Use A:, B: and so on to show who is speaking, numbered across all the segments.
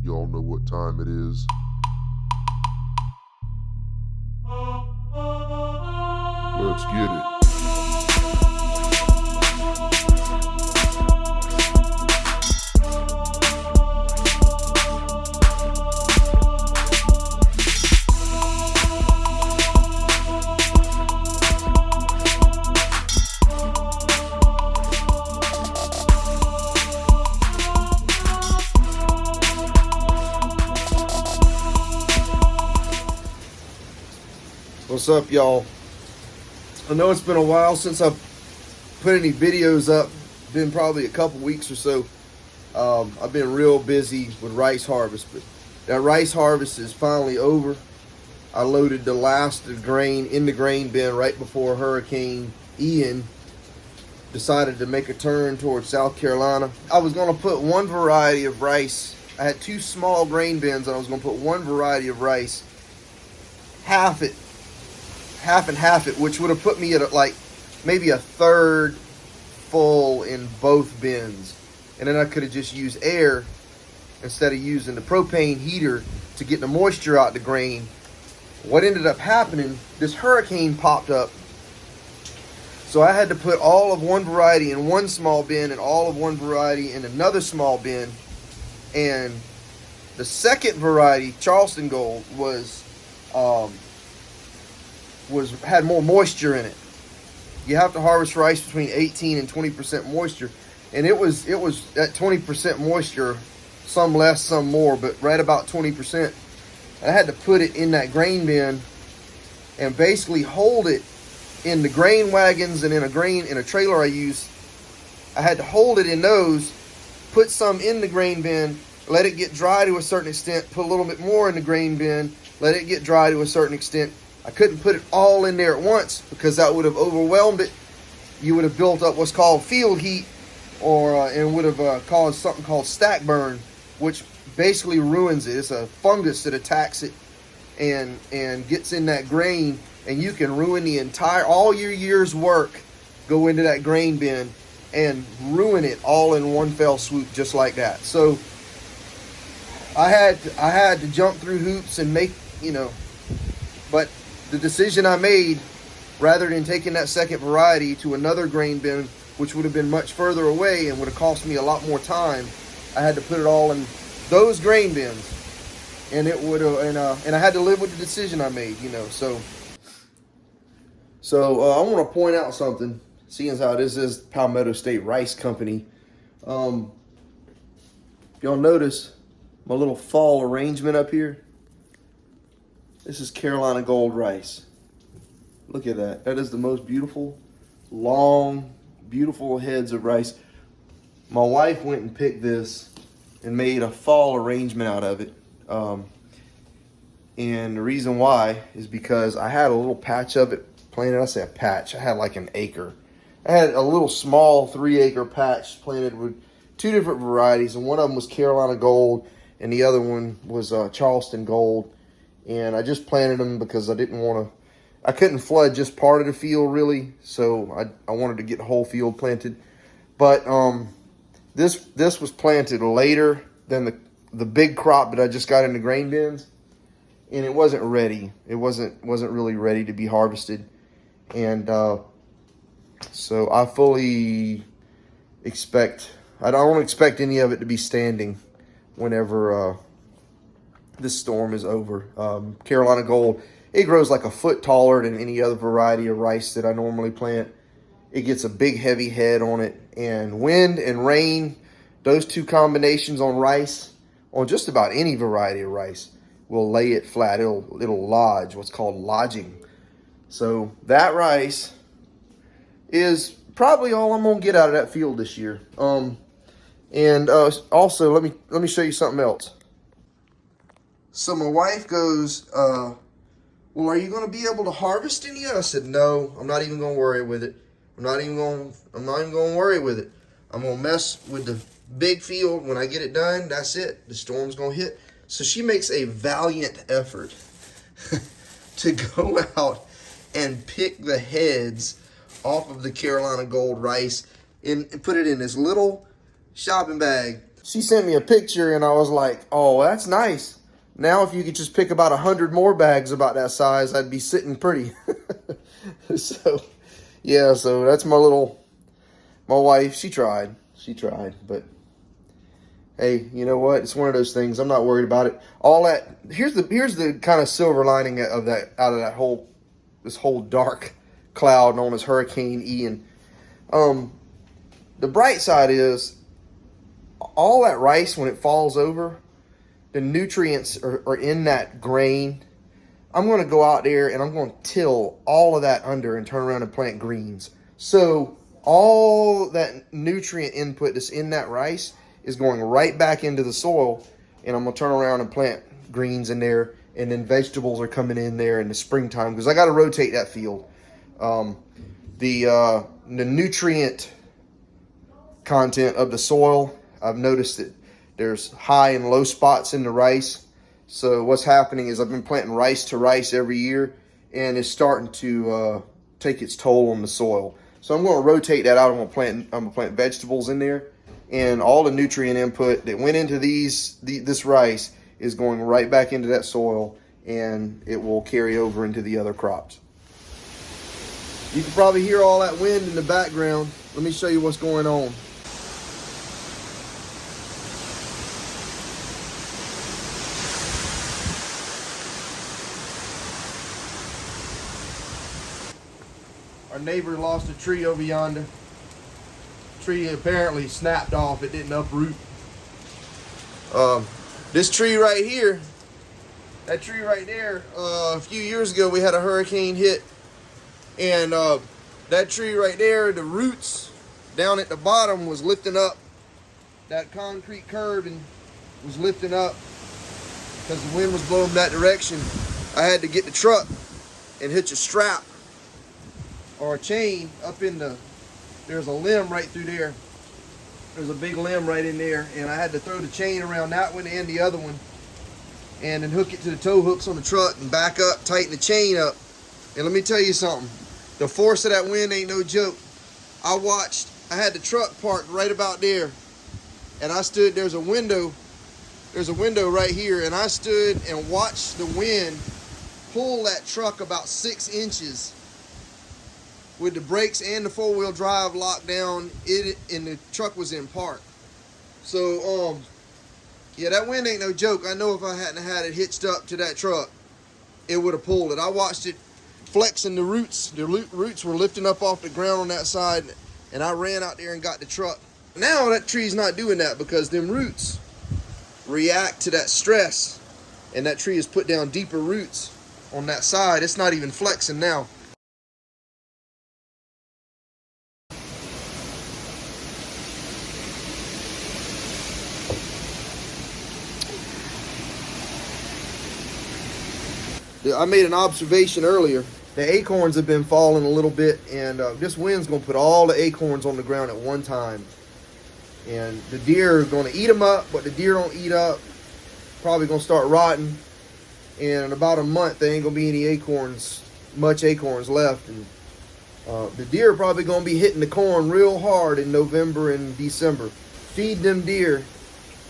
A: Y'all know what time it is. Let's get it.
B: What's up, y'all? I know it's been a while since I've put any videos up. Been probably a couple weeks or so. I've been real busy with rice harvest, but that rice harvest is finally over. I loaded the last of the grain in the grain bin right before Hurricane Ian decided to make a turn towards South Carolina. I was going to put one variety of rice. I had two small grain bins, and I was going to put one variety of rice, half and half it, which would have put me at like maybe a third full in both bins. And then I could have just used air instead of using the propane heater to get the moisture out the grain. What ended up happening, this hurricane popped up. So I had to put all of one variety in one small bin and all of one variety in another small bin. And the second variety, Charleston Gold, had more moisture in it. You have to harvest rice between 18 and 20% moisture, and it was at 20% moisture, some less, some more, but right about 20%. And I had to put it in that grain bin and basically hold it in the grain wagons and in a trailer I used. I had to hold it in those, put some in the grain bin, let it get dry to a certain extent, put a little bit more in the grain bin, let it get dry to a certain extent. I couldn't put it all in there at once because that would have overwhelmed it. You would have built up what's called field heat, and would have caused something called stack burn, which basically ruins it. It's a fungus that attacks it and gets in that grain, and you can ruin all your year's work, go into that grain bin and ruin it all in one fell swoop, just like that. So I had to jump through hoops and make, but the decision I made, rather than taking that second variety to another grain bin, which would have been much further away and would have cost me a lot more time, I had to put it all in those grain bins, and it would have, and I had to live with the decision I made, So I want to point out something, seeing as how this is Palmetto State Rice Company. Y'all notice my little fall arrangement up here? This is Carolina Gold rice. Look at that. That is the most beautiful, long, beautiful heads of rice. My wife went and picked this and made a fall arrangement out of it. And the reason why is because I had a little patch of it planted. I say a patch. I had like an acre. I had a little small 3-acre patch planted with two different varieties, and one of them was Carolina Gold, and the other one was Charleston Gold. And I just planted them because I couldn't flood just part of the field really, so I wanted to get the whole field planted. But this was planted later than the big crop that I just got in the grain bins, and it wasn't ready. It wasn't really ready to be harvested, and so I fully expect, I don't expect any of it to be standing whenever this storm is over. Carolina Gold, it grows like a foot taller than any other variety of rice that I normally plant. It gets a big heavy head on it, and wind and rain, those two combinations on rice, on just about any variety of rice, will lay it flat. It'll lodge, what's called lodging. So that rice is probably all I'm gonna get out of that field this year. And also let me show you something else. So my wife goes, well, are you going to be able to harvest any of it? I said, no, I'm not even going to worry with it. I'm not even going to worry with it. I'm going to mess with the big field. When I get it done, that's it. The storm's going to hit. So she makes a valiant effort to go out and pick the heads off of the Carolina Gold rice and put it in this little shopping bag She sent me a picture and I was like, oh, that's nice. Now if you could just pick about 100 more bags about that size, I'd be sitting pretty. So, yeah, so that's my wife. She tried, but hey, you know what? It's one of those things. I'm not worried about it. Here's the kind of silver lining of that, out of this whole dark cloud known as Hurricane Ian. The bright side is all that rice, when it falls over, the nutrients are in that grain. I'm going to go out there and I'm going to till all of that under and turn around and plant greens. So all that nutrient input that's in that rice is going right back into the soil, and I'm going to turn around and plant greens in there, and then vegetables are coming in there in the springtime because I got to rotate that field. The nutrient content of the soil, I've noticed that there's high and low spots in the rice. So what's happening is I've been planting rice to rice every year, and it's starting to take its toll on the soil. So I'm going to rotate that out. I'm going to plant vegetables in there, and all the nutrient input that went into this rice is going right back into that soil, and it will carry over into the other crops. You can probably hear all that wind in the background. Let me show you what's going on. Our neighbor lost a tree over yonder. Tree apparently snapped off. It didn't uproot. This tree right here, that tree right there, a few years ago we had a hurricane hit, and that tree right there, the roots down at the bottom was lifting up. That concrete curb and was lifting up because the wind was blowing that direction. I had to get the truck and hitch a strap or a chain up in there's a limb right through there. There's a big limb right in there, and I had to throw the chain around that one and the other one, and then hook it to the tow hooks on the truck and back up, tighten the chain up. And let me tell you something, the force of that wind ain't no joke. I had the truck parked right about there, and I stood, there's a window right here, and I stood and watched the wind pull that truck about 6 inches with the brakes and the four-wheel drive locked down, and the truck was in park. So, yeah, that wind ain't no joke. I know if I hadn't had it hitched up to that truck, it would have pulled it. I watched it flexing the roots. The roots were lifting up off the ground on that side, and I ran out there and got the truck. Now that tree's not doing that because them roots react to that stress, and that tree has put down deeper roots on that side. It's not even flexing now. I made an observation earlier. The acorns have been falling a little bit, and this wind's going to put all the acorns on the ground at one time. And the deer are going to eat them up, but the deer don't eat up. Probably going to start rotting. And in about a month, there ain't going to be any much acorns left. And the deer are probably going to be hitting the corn real hard in November and December. Feed them deer.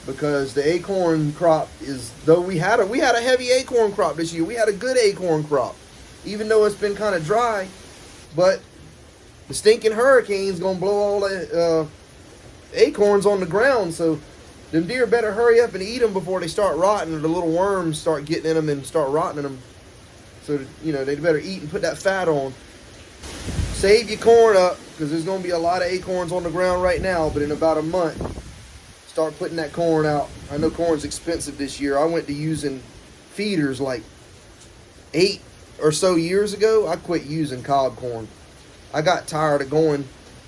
B: Because the acorn crop is, though we had a heavy acorn crop this year. We had a good acorn crop, even though it's been kind of dry. But the stinking hurricane's gonna blow all the acorns on the ground. So them deer better hurry up and eat them before they start rotting, or the little worms start getting in them and start rotting them. So they better eat and put that fat on. Save your corn up, because there's gonna be a lot of acorns on the ground right now. But in about a month, start putting that corn out. I know corn's expensive this year. I went to using feeders like 8 or so years ago. I quit using cob corn. I got tired of going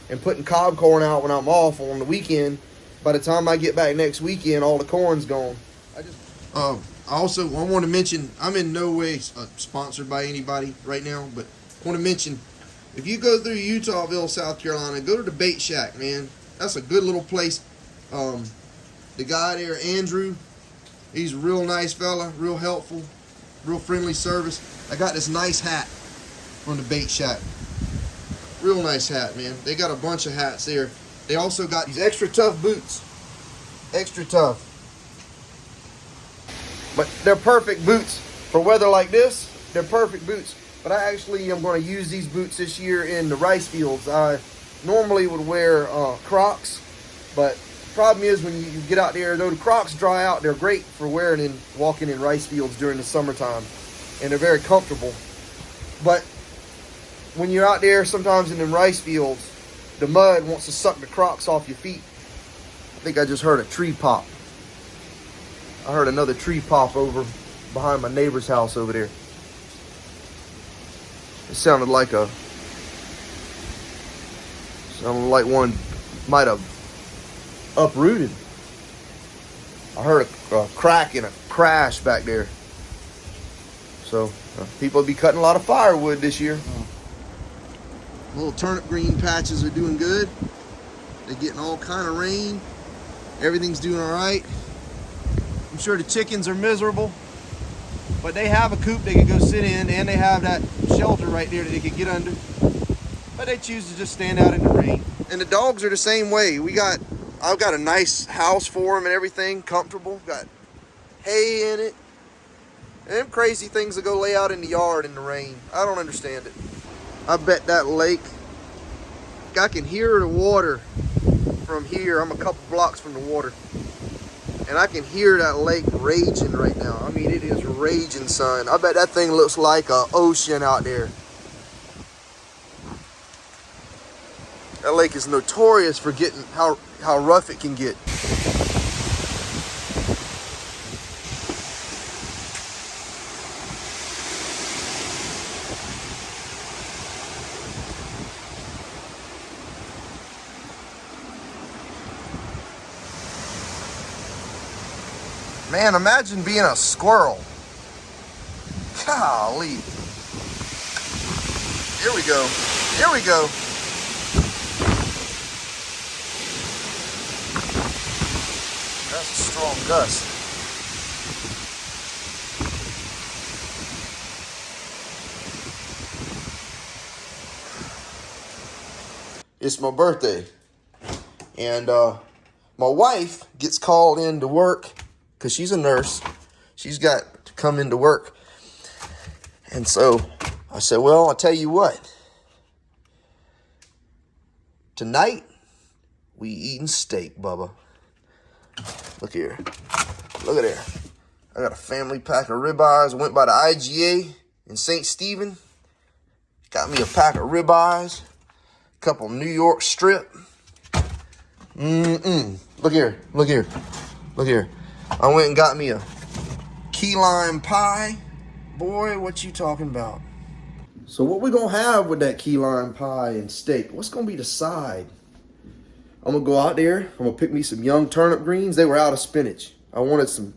B: and putting cob corn out when I'm off on the weekend. By the time I get back next weekend, all the corn's gone. I want to mention, I'm in no way sponsored by anybody right now, but I want to mention, if you go through Utahville, South Carolina, go to the Bait Shack, man. That's a good little place. The guy there, Andrew, he's a real nice fella, real helpful, real friendly service. I got this nice hat from the Bait Shack. Real nice hat, man. They got a bunch of hats there. They also got these extra tough boots. Extra tough. But they're perfect boots for weather like this. They're perfect boots. But I actually am going to use these boots this year in the rice fields. I normally would wear Crocs, but the problem is when you get out there, though the Crocs dry out, they're great for wearing and walking in rice fields during the summertime, and they're very comfortable. But when you're out there sometimes in the rice fields, the mud wants to suck the Crocs off your feet. I think I just heard a tree pop. I heard another tree pop over behind my neighbor's house over there. It sounded like one might have uprooted. I heard a crack and a crash back there. So people will be cutting a lot of firewood this year. Little turnip green patches are doing good. They're getting all kind of rain. Everything's doing all right. I'm sure the chickens are miserable, but they have a coop they can go sit in, and they have that shelter right there that they can get under. But they choose to just stand out in the rain. And the dogs are the same way. I've got a nice house for them and everything, comfortable. Got hay in it. And them crazy things that go lay out in the yard in the rain. I don't understand it. I bet that lake, I can hear the water from here. I'm a couple blocks from the water. And I can hear that lake raging right now. I mean, it is raging, son. I bet that thing looks like an ocean out there. That lake is notorious for getting how rough it can get. Man, imagine being a squirrel. Golly. Here we go. Here we go. That's a strong gust. It's my birthday. And my wife gets called in to work because she's a nurse. She's got to come into work. And so I said, well, I'll tell you what. Tonight, we eating steak, Bubba. Look here. Look at there. I got a family pack of ribeyes. I went by the IGA in St. Stephen. Got me a pack of ribeyes. A couple New York strip. Look here. Look here. Look here. I went and got me a key lime pie. Boy, what you talking about? So what we gonna have with that key lime pie and steak? What's gonna be the side? I'm gonna go out there. I'm gonna pick me some young turnip greens. They were out of spinach. I wanted some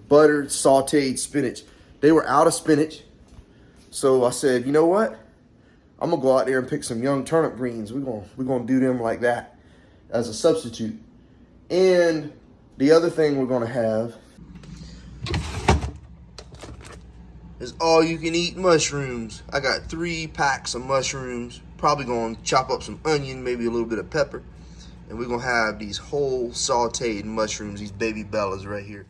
B: buttered sauteed spinach. They were out of spinach. So I said, you know what? I'm gonna go out there and pick some young turnip greens. We're gonna do them like that as a substitute. And the other thing we're gonna have is all you can eat mushrooms. I got 3 packs of mushrooms. Probably gonna chop up some onion, maybe a little bit of pepper. And we're gonna have these whole sauteed mushrooms, these baby bellas right here.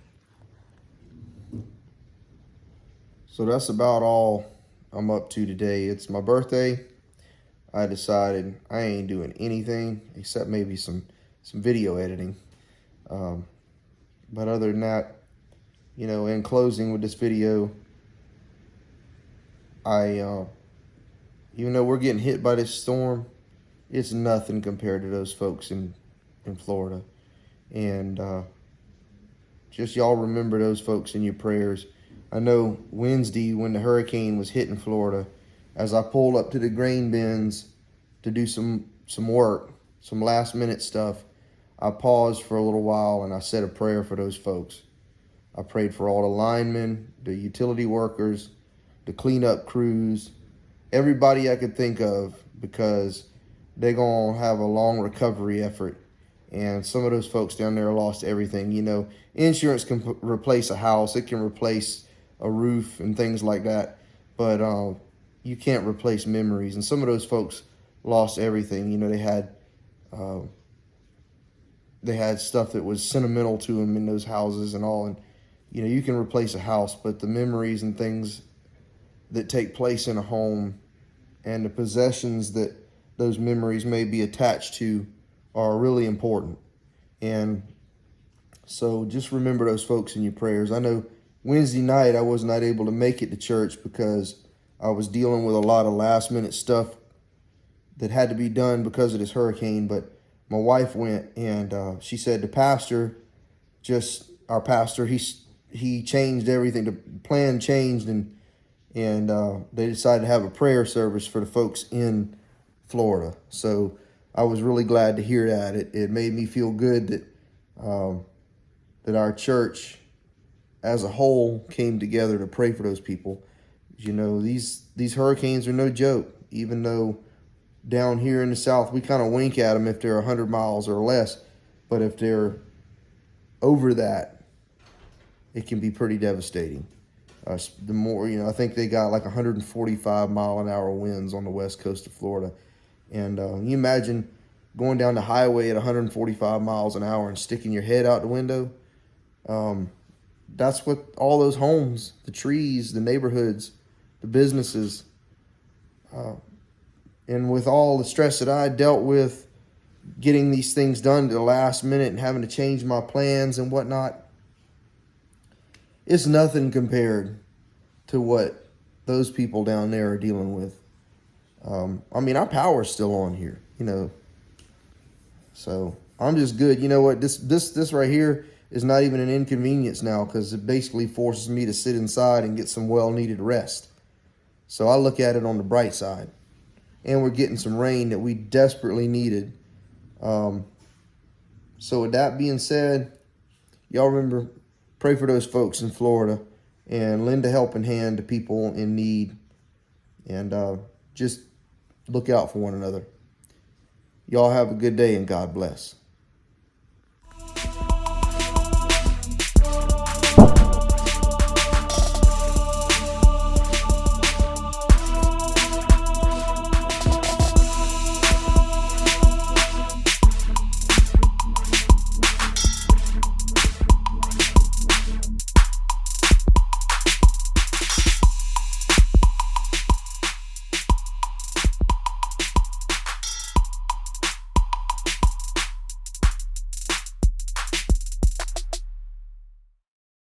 B: So that's about all I'm up to today. It's my birthday. I decided I ain't doing anything except maybe some video editing. But other than that, you know, in closing with this video, even though we're getting hit by this storm, it's nothing compared to those folks in Florida. And just y'all remember those folks in your prayers. I know Wednesday when the hurricane was hitting Florida, as I pulled up to the grain bins to do some work, some last minute stuff, I paused for a little while and I said a prayer for those folks. I prayed for all the linemen, the utility workers, the cleanup crews, everybody I could think of, because they're going to have a long recovery effort. And some of those folks down there lost everything. You know, insurance can replace a house. It can replace a roof and things like that. But you can't replace memories. And some of those folks lost everything. You know, they had they had stuff that was sentimental to them in those houses and all. And, you know, you can replace a house, but the memories and things that take place in a home and the possessions that those memories may be attached to are really important. And so just remember those folks in your prayers. I know Wednesday night I was not able to make it to church because I was dealing with a lot of last minute stuff that had to be done because of this hurricane. But my wife went, and she said our pastor, he changed everything. The plan changed, and they decided to have a prayer service for the folks in Florida. So I was really glad to hear that. It made me feel good that our church as a whole came together to pray for those people. You know, these hurricanes are no joke. Even though down here in the South we kind of wink at them if they're 100 miles or less, but if they're over that, it can be pretty devastating. The more, you know, I think they got like 145 mile an hour winds on the west coast of Florida. And you imagine going down the highway at 145 miles an hour and sticking your head out the window. That's what all those homes, the trees, the neighborhoods, the businesses, and with all the stress that I dealt with getting these things done to the last minute and having to change my plans and whatnot, it's nothing compared to what those people down there are dealing with. I mean, our power's still on here, you know. So I'm just good. You know what? This right here is not even an inconvenience now, because it basically forces me to sit inside and get some well-needed rest. So I look at it on the bright side. And we're getting some rain that we desperately needed. So with that being said, y'all remember, pray for those folks in Florida and lend a helping hand to people in need. And just look out for one another. Y'all have a good day, and God bless.